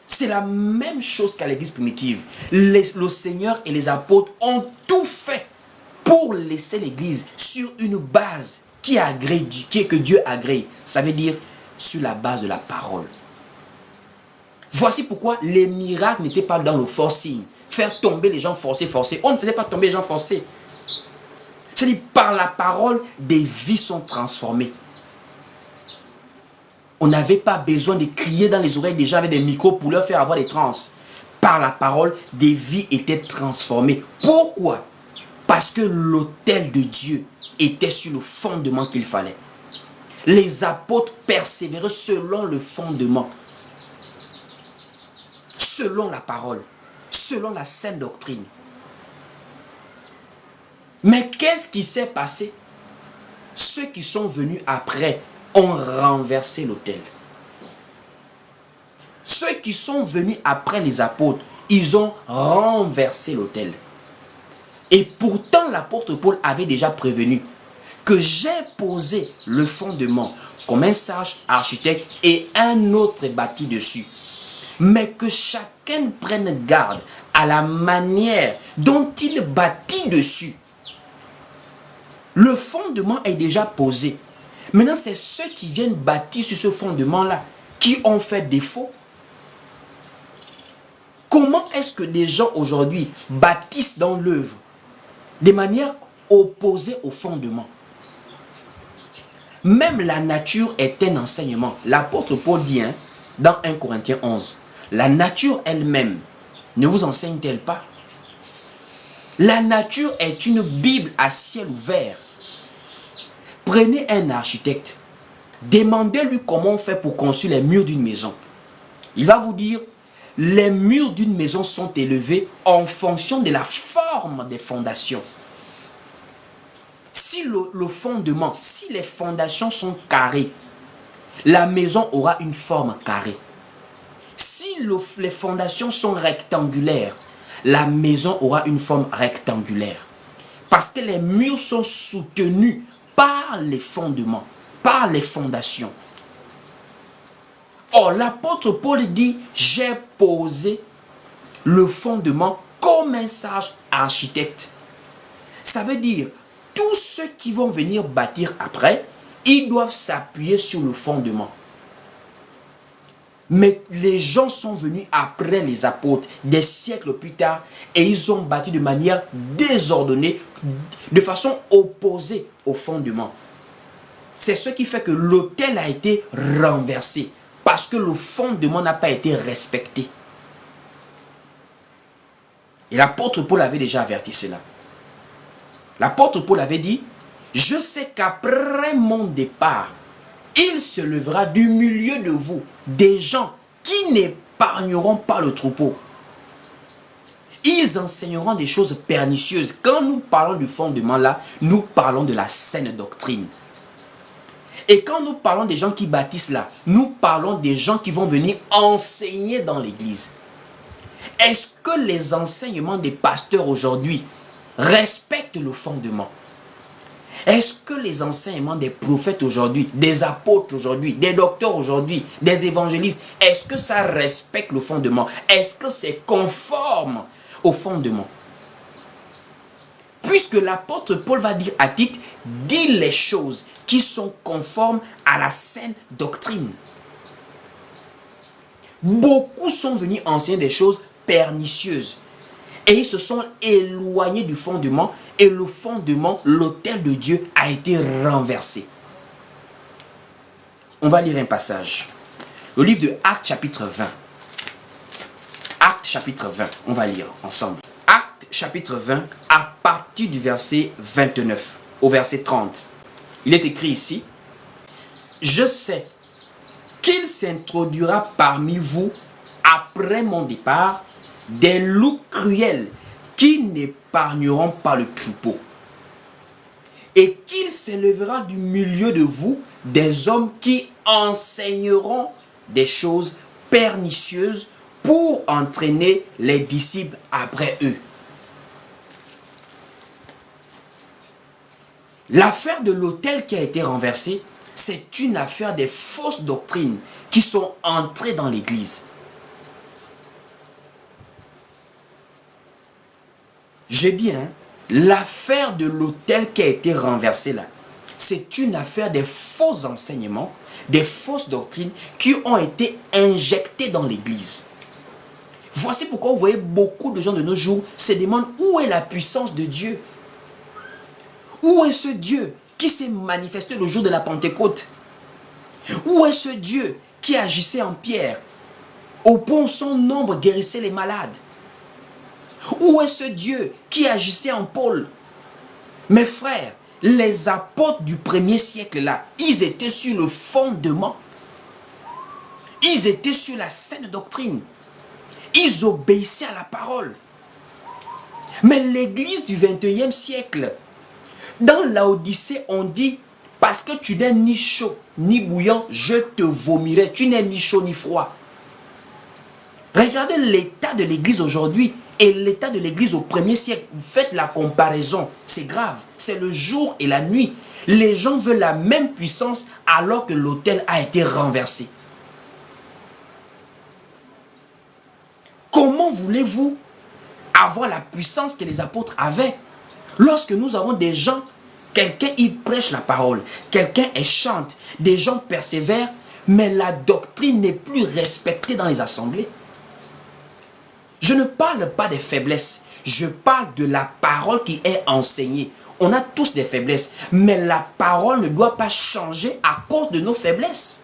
C'est la même chose qu'à l'église primitive. Le Seigneur et les apôtres ont tout fait pour laisser l'église sur une base que Dieu agrée. Ça veut dire sur la base de la parole. Voici pourquoi les miracles n'étaient pas dans le forcing. Faire tomber les gens forcés. On ne faisait pas tomber les gens forcés. C'est-à-dire par la parole, des vies sont transformées. On n'avait pas besoin de crier dans les oreilles des gens avec des micros pour leur faire avoir des trans. Par la parole, des vies étaient transformées. Pourquoi? Parce que l'autel de Dieu était sur le fondement qu'il fallait. Les apôtres persévéraient selon le fondement. Selon la parole. Selon la sainte doctrine. Mais qu'est-ce qui s'est passé? Ceux qui sont venus après ont renversé l'autel. Ceux qui sont venus après les apôtres, ils ont renversé l'autel. Et pourtant, l'apôtre Paul avait déjà prévenu que j'ai posé le fondement comme un sage architecte et un autre bâti dessus. Mais que chacun prenne garde à la manière dont il bâtit dessus. Le fondement est déjà posé. Maintenant, c'est ceux qui viennent bâtir sur ce fondement-là qui ont fait défaut. Comment est-ce que des gens aujourd'hui bâtissent dans l'œuvre de manière opposée au fondement? Même la nature est un enseignement. L'apôtre Paul dit dans 1 Corinthiens 11, la nature elle-même ne vous enseigne-t-elle pas? La nature est une Bible à ciel ouvert. Prenez un architecte, demandez-lui comment on fait pour construire les murs d'une maison. Il va vous dire, les murs d'une maison sont élevés en fonction de la forme des fondations. Si le fondement, si les fondations sont carrées, la maison aura une forme carrée. Si les fondations sont rectangulaires, la maison aura une forme rectangulaire. Parce que les murs sont soutenus par les fondements, par les fondations. Or, l'apôtre Paul dit, j'ai posé le fondement comme un sage architecte. Ça veut dire, tous ceux qui vont venir bâtir après, ils doivent s'appuyer sur le fondement. Mais les gens sont venus après les apôtres, des siècles plus tard, et ils ont bâti de manière désordonnée, de façon opposée au fondement. C'est ce qui fait que l'autel a été renversé, parce que le fondement n'a pas été respecté. Et l'apôtre Paul avait déjà averti cela. L'apôtre Paul avait dit, je sais qu'après mon départ, il se lèvera du milieu de vous des gens qui n'épargneront pas le troupeau. Ils enseigneront des choses pernicieuses. Quand nous parlons du fondement là, nous parlons de la saine doctrine. Et quand nous parlons des gens qui bâtissent là, nous parlons des gens qui vont venir enseigner dans l'église. Est-ce que les enseignements des pasteurs aujourd'hui respectent le fondement? Est-ce que les enseignements des prophètes aujourd'hui, des apôtres aujourd'hui, des docteurs aujourd'hui, des évangélistes, est-ce que ça respecte le fondement? Est-ce que c'est conforme au fondement? Puisque l'apôtre Paul va dire à Tite, dis les choses qui sont conformes à la saine doctrine. Beaucoup sont venus enseigner des choses pernicieuses. Et ils se sont éloignés du fondement. Et le fondement, l'autel de Dieu, a été renversé. On va lire un passage. Le livre de Actes chapitre 20. Actes chapitre 20. On va lire ensemble. Actes chapitre 20 à partir du verset 29 au verset 30. Il est écrit ici. Je sais qu'il s'introduira parmi vous après mon départ des loups cruels qui n'épargneront pas le troupeau. Et qu'il s'élèvera du milieu de vous des hommes qui enseigneront des choses pernicieuses pour entraîner les disciples après eux. L'affaire de l'autel qui a été renversé, c'est une affaire des fausses doctrines qui sont entrées dans l'église. Je dis, l'affaire de l'autel qui a été renversé là, c'est une affaire des faux enseignements, des fausses doctrines qui ont été injectées dans l'église. Voici pourquoi vous voyez beaucoup de gens de nos jours se demandent où est la puissance de Dieu. Où est ce Dieu qui s'est manifesté le jour de la Pentecôte? Où est ce Dieu qui agissait en Pierre, au point où son ombre guérissait les malades? Où est ce Dieu qui agissait en Paul? Mes frères, les apôtres du premier siècle là, ils étaient sur le fondement. Ils étaient sur la saine doctrine. Ils obéissaient à la parole. Mais l'église du 21e siècle, Dans Laodicée, on dit, parce que tu n'es ni chaud ni bouillant, je te vomirai. Tu n'es ni chaud ni froid. Regardez l'état de l'église aujourd'hui et l'état de l'église au 1er siècle. Faites la comparaison. C'est grave. C'est le jour et la nuit. Les gens veulent la même puissance alors que l'autel a été renversé. Comment voulez-vous avoir la puissance que les apôtres avaient lorsque nous avons des gens, quelqu'un il prêche la parole, quelqu'un chante, des gens persévèrent, mais la doctrine n'est plus respectée dans les assemblées? Je ne parle pas des faiblesses, je parle de la parole qui est enseignée. On a tous des faiblesses, mais la parole ne doit pas changer à cause de nos faiblesses.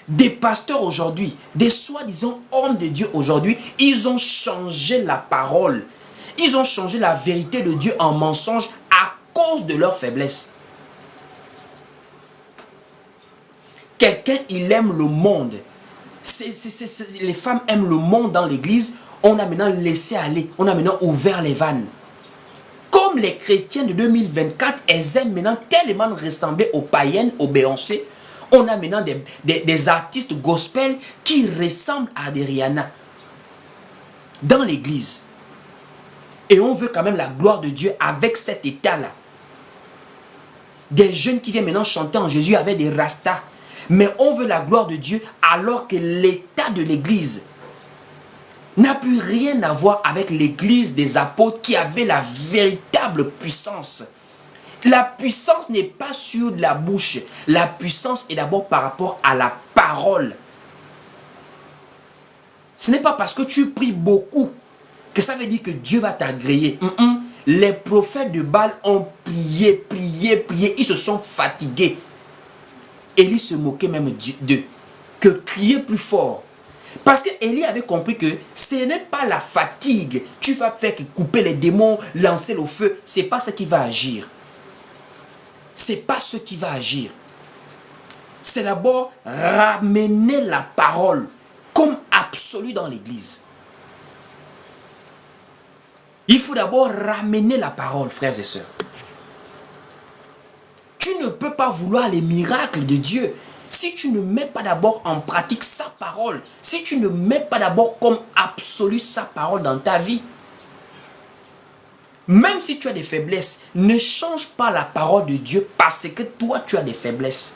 Des pasteurs aujourd'hui, des soi-disant hommes de Dieu aujourd'hui, ils ont changé la parole. Ils ont changé la vérité de Dieu en mensonge à cause de leur faiblesse. Quelqu'un, il aime le monde. Les femmes aiment le monde dans l'église. On a maintenant laissé aller. On a maintenant ouvert les vannes. Comme les chrétiens de 2024, elles aiment maintenant tellement ressembler aux païennes, aux Beyoncé. On a maintenant des artistes gospel qui ressemblent à des Rihanna dans l'église. Et on veut quand même la gloire de Dieu avec cet état-là. Des jeunes qui viennent maintenant chanter en Jésus avec des rastas. Mais on veut la gloire de Dieu alors que l'état de l'église n'a plus rien à voir avec l'église des apôtres qui avait la véritable puissance. La puissance n'est pas sur de la bouche. La puissance est d'abord par rapport à la parole. Ce n'est pas parce que tu pries beaucoup que ça veut dire que Dieu va t'agréer. Les prophètes de Baal ont prié, prié, prié. Ils se sont fatigués. Élie se moquait même d'eux. Que crier plus fort. Parce que Élie avait compris que ce n'est pas la fatigue. Tu vas faire que couper les démons, lancer le feu. Ce n'est pas ce qui va agir. Ce n'est pas ce qui va agir. C'est d'abord ramener la parole comme absolue dans l'église. Il faut d'abord ramener la parole, frères et sœurs. Tu ne peux pas vouloir les miracles de Dieu si tu ne mets pas d'abord en pratique sa parole, si tu ne mets pas d'abord comme absolue sa parole dans ta vie. Même si tu as des faiblesses, ne change pas la parole de Dieu parce que toi tu as des faiblesses.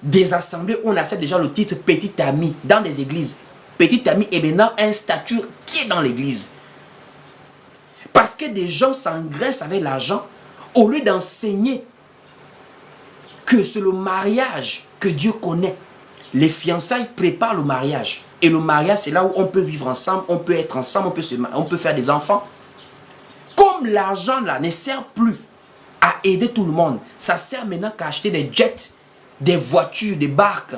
Des assemblées, on accepte déjà le titre petit ami dans des églises. Petit ami est maintenant un statut qui est dans l'église. Parce que des gens s'engraissent avec l'argent au lieu d'enseigner que c'est le mariage que Dieu connaît. Les fiançailles préparent le mariage. Et le mariage, c'est là où on peut vivre ensemble, on peut être ensemble, on peut faire des enfants. Comme l'argent là ne sert plus à aider tout le monde, ça sert maintenant qu'à acheter des jets, des voitures, des barques,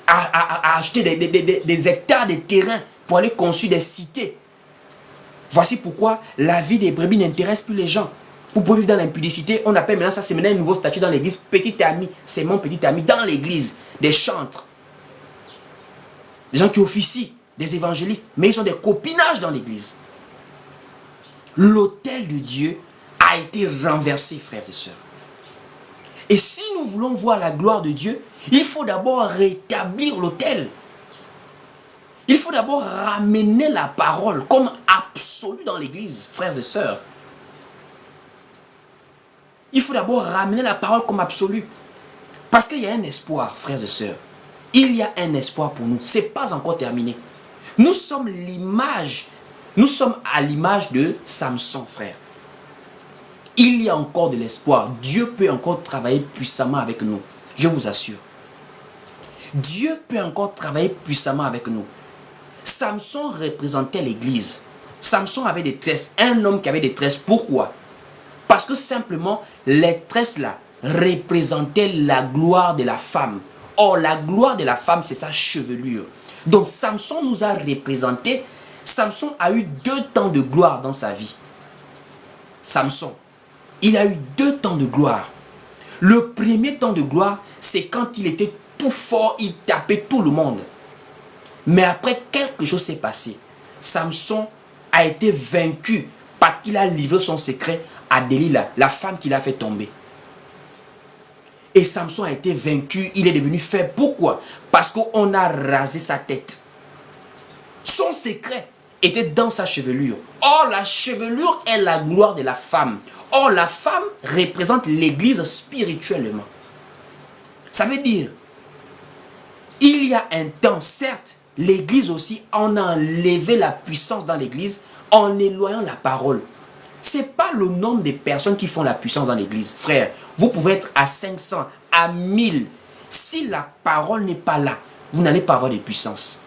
à acheter des hectares de terrain pour aller construire des cités. Voici pourquoi la vie des brebis n'intéresse plus les gens. Vous pouvez vivre dans l'impudicité, on appelle maintenant ça, c'est maintenant un nouveau statut dans l'église, petit ami, c'est mon petit ami dans l'église, des chantres, des gens qui officient, des évangélistes, mais ils ont des copinages dans l'église. L'autel de Dieu a été renversé, frères et sœurs. Et si nous voulons voir la gloire de Dieu, il faut d'abord rétablir l'autel. Il faut d'abord ramener la parole comme absolue dans l'église, frères et sœurs. Il faut d'abord ramener la parole comme absolue. Parce qu'il y a un espoir, frères et sœurs. Il y a un espoir pour nous. Ce n'est pas encore terminé. Nous sommes l'image. Nous sommes à l'image de Samson, frère. Il y a encore de l'espoir. Dieu peut encore travailler puissamment avec nous. Je vous assure. Dieu peut encore travailler puissamment avec nous. Samson représentait l'église. Samson avait des tresses. Un homme qui avait des tresses. Pourquoi? Parce que simplement, les tresses là représentaient la gloire de la femme. Or, la gloire de la femme, c'est sa chevelure. Donc, Samson nous a représenté. Samson a eu 2 temps de gloire dans sa vie. Samson, il a eu 2 temps de gloire. Le premier temps de gloire, c'est quand il était tout fort, il tapait tout le monde. Mais après, quelque chose s'est passé. Samson a été vaincu parce qu'il a livré son secret à Delilah, la femme qui l'a fait tomber. Et Samson a été vaincu, il est devenu faible. Pourquoi? Parce qu'on a rasé sa tête. Son secret était dans sa chevelure. Or, la chevelure est la gloire de la femme. Or, la femme représente l'église spirituellement. Ça veut dire, il y a un temps, certes, l'église aussi, on a enlevé la puissance dans l'église en éloignant la parole. Ce n'est pas le nombre de personnes qui font la puissance dans l'église. Frère, vous pouvez être à 500, à 1000. Si la parole n'est pas là, vous n'allez pas avoir de puissance.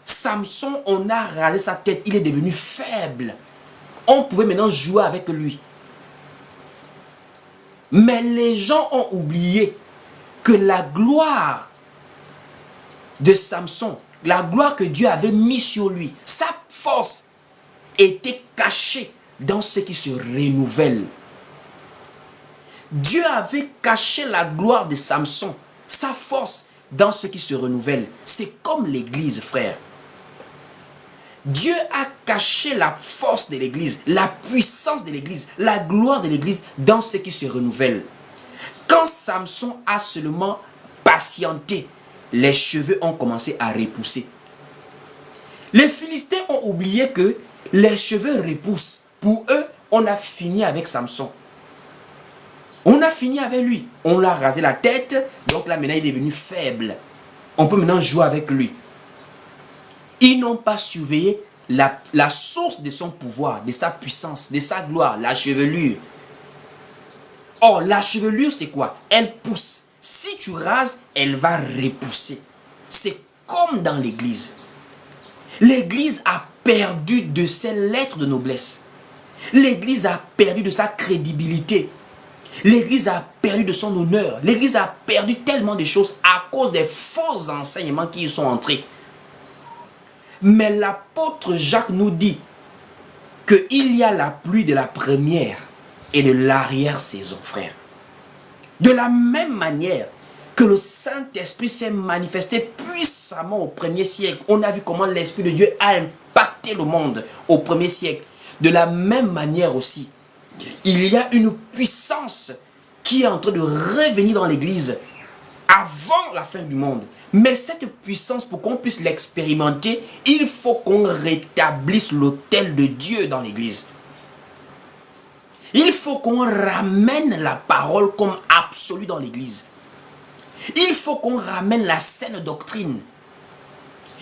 Samson, on a rasé sa tête, il est devenu faible. On pouvait maintenant jouer avec lui. Mais les gens ont oublié que la gloire de Samson, la gloire que Dieu avait mise sur lui, sa force était cachée dans ce qui se renouvelle. Dieu avait caché la gloire de Samson, sa force dans ce qui se renouvelle. C'est comme l'église, frère. Dieu a caché la force de l'église, la puissance de l'église, la gloire de l'église dans ce qui se renouvelle. Quand Samson a seulement patienté, les cheveux ont commencé à repousser. Les Philistins ont oublié que les cheveux repoussent. Pour eux, on a fini avec Samson. On a fini avec lui. On l'a rasé la tête, donc là maintenant il est devenu faible. On peut maintenant jouer avec lui. Ils n'ont pas surveillé la source de son pouvoir, de sa puissance, de sa gloire, la chevelure. Or, la chevelure, c'est quoi? Elle pousse. Si tu rases, elle va repousser. C'est comme dans l'église. L'église a perdu de ses lettres de noblesse. L'église a perdu de sa crédibilité. L'église a perdu de son honneur. L'église a perdu tellement de choses à cause des faux enseignements qui y sont entrés. Mais l'apôtre Jacques nous dit qu'il y a la pluie de la première et de l'arrière-saison, frère. De la même manière que le Saint-Esprit s'est manifesté puissamment au premier siècle. On a vu comment l'Esprit de Dieu a impacté le monde au premier siècle. De la même manière aussi, il y a une puissance qui est en train de revenir dans l'Église avant la fin du monde. Mais cette puissance, pour qu'on puisse l'expérimenter, il faut qu'on rétablisse l'autel de Dieu dans l'Église. Il faut qu'on ramène la parole comme absolue dans l'Église. Il faut qu'on ramène la saine doctrine.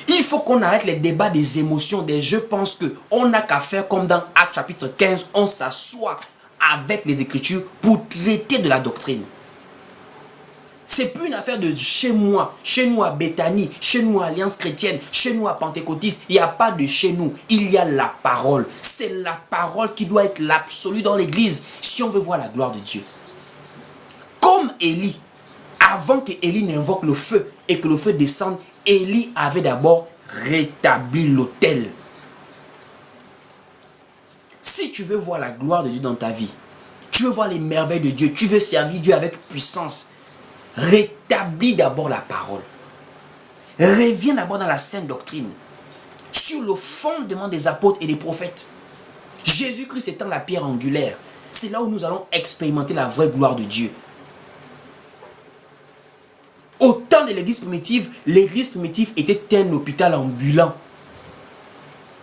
Il faut qu'on arrête les débats des émotions, des je pense que. On n'a qu'à faire comme dans Actes chapitre 15, on s'assoit avec les Écritures pour traiter de la doctrine. C'est plus une affaire de chez nous à Béthanie, chez nous à Alliance chrétienne, chez nous à Pentecôtiste. Il n'y a pas de chez nous, il y a la parole. C'est la parole qui doit être l'absolu dans l'église si on veut voir la gloire de Dieu. Comme Élie, avant que Élie n'invoque le feu et que le feu descende, Élie avait d'abord rétabli l'autel. Si tu veux voir la gloire de Dieu dans ta vie, tu veux voir les merveilles de Dieu, tu veux servir Dieu avec puissance, rétablis d'abord la parole. Reviens d'abord dans la sainte doctrine, sur le fondement des apôtres et des prophètes. Jésus-Christ étant la pierre angulaire, c'est là où nous allons expérimenter la vraie gloire de Dieu. Au temps de l'église primitive était un hôpital ambulant.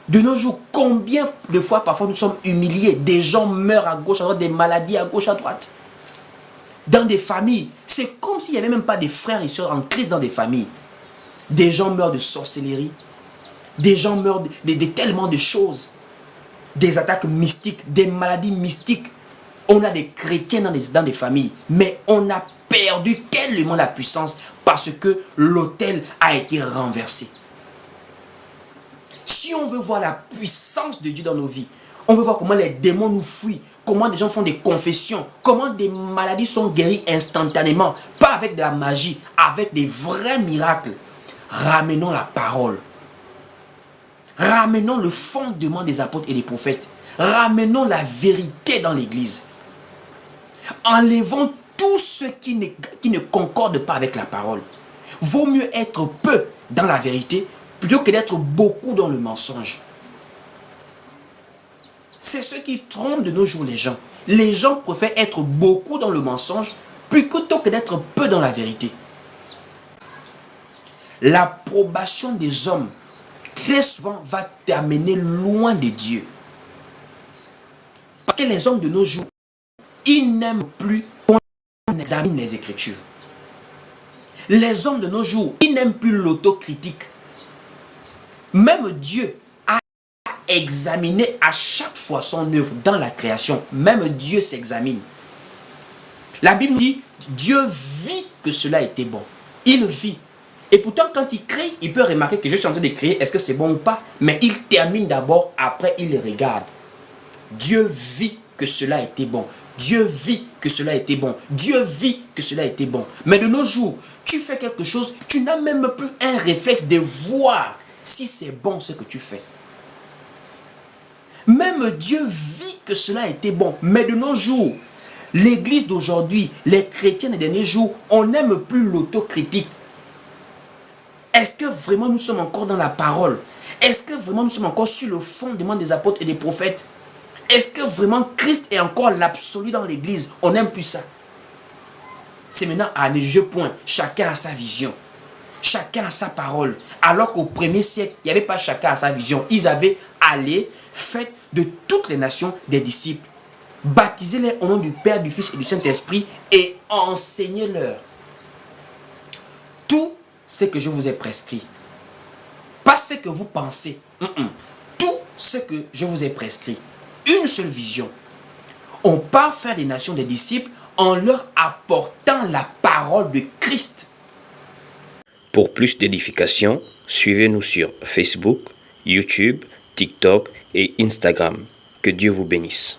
De nos jours, combien de fois parfois nous sommes humiliés, des gens meurent à gauche, à droite, des maladies à gauche, à droite. Dans des familles, c'est comme s'il n'y avait même pas des frères et sœurs en crise dans des familles. Des gens meurent de sorcellerie, des gens meurent de tellement de choses, des attaques mystiques, des maladies mystiques. On a des chrétiens dans des familles, mais on a perdu tellement la puissance parce que l'autel a été renversé. Si on veut voir la puissance de Dieu dans nos vies, on veut voir comment les démons nous fuient, comment des gens font des confessions, comment des maladies sont guéries instantanément, pas avec de la magie, avec des vrais miracles. Ramenons la parole. Ramenons le fondement des apôtres et des prophètes. Ramenons la vérité dans l'église. Enlevons tout ce qui ne concorde pas avec la parole. Vaut mieux être peu dans la vérité plutôt que d'être beaucoup dans le mensonge. C'est ce qui trompe de nos jours les gens. Les gens préfèrent être beaucoup dans le mensonge plutôt que d'être peu dans la vérité. L'approbation des hommes très souvent va t'amener loin de Dieu. Parce que les hommes de nos jours, ils n'aiment plus qu'on examine les Écritures. Les hommes de nos jours, ils n'aiment plus l'autocritique. Même Dieu a examiné à chaque fois son œuvre dans la création. Même Dieu s'examine. La Bible dit, Dieu vit que cela était bon. Il vit. Et pourtant, quand il crée, il peut remarquer que je suis en train de créer, est-ce que c'est bon ou pas? Mais il termine d'abord, après il regarde. Dieu vit que cela était bon. Dieu vit que cela était bon. Dieu vit que cela était bon. Mais de nos jours, tu fais quelque chose, tu n'as même plus un réflexe de voir si c'est bon ce que tu fais. Même Dieu vit que cela était bon. Mais de nos jours, l'église d'aujourd'hui, les chrétiens des derniers jours, on n'aime plus l'autocritique. Est-ce que vraiment nous sommes encore dans la parole? Est-ce que vraiment nous sommes encore sur le fondement des apôtres et des prophètes? Est-ce que vraiment Christ est encore l'absolu dans l'église? On n'aime plus ça. C'est maintenant à un jeu point. Chacun a sa vision. Chacun a sa parole. Alors qu'au premier siècle, il n'y avait pas chacun a sa vision. Ils avaient allé, fait de toutes les nations des disciples. Baptisez-les au nom du Père, du Fils et du Saint-Esprit et enseignez-leur tout ce que je vous ai prescrit. Pas ce que vous pensez. Tout ce que je vous ai prescrit. Une seule vision. On part faire des nations des disciples en leur apportant la parole de Christ. Pour plus d'édification, suivez-nous sur Facebook, YouTube, TikTok et Instagram. Que Dieu vous bénisse.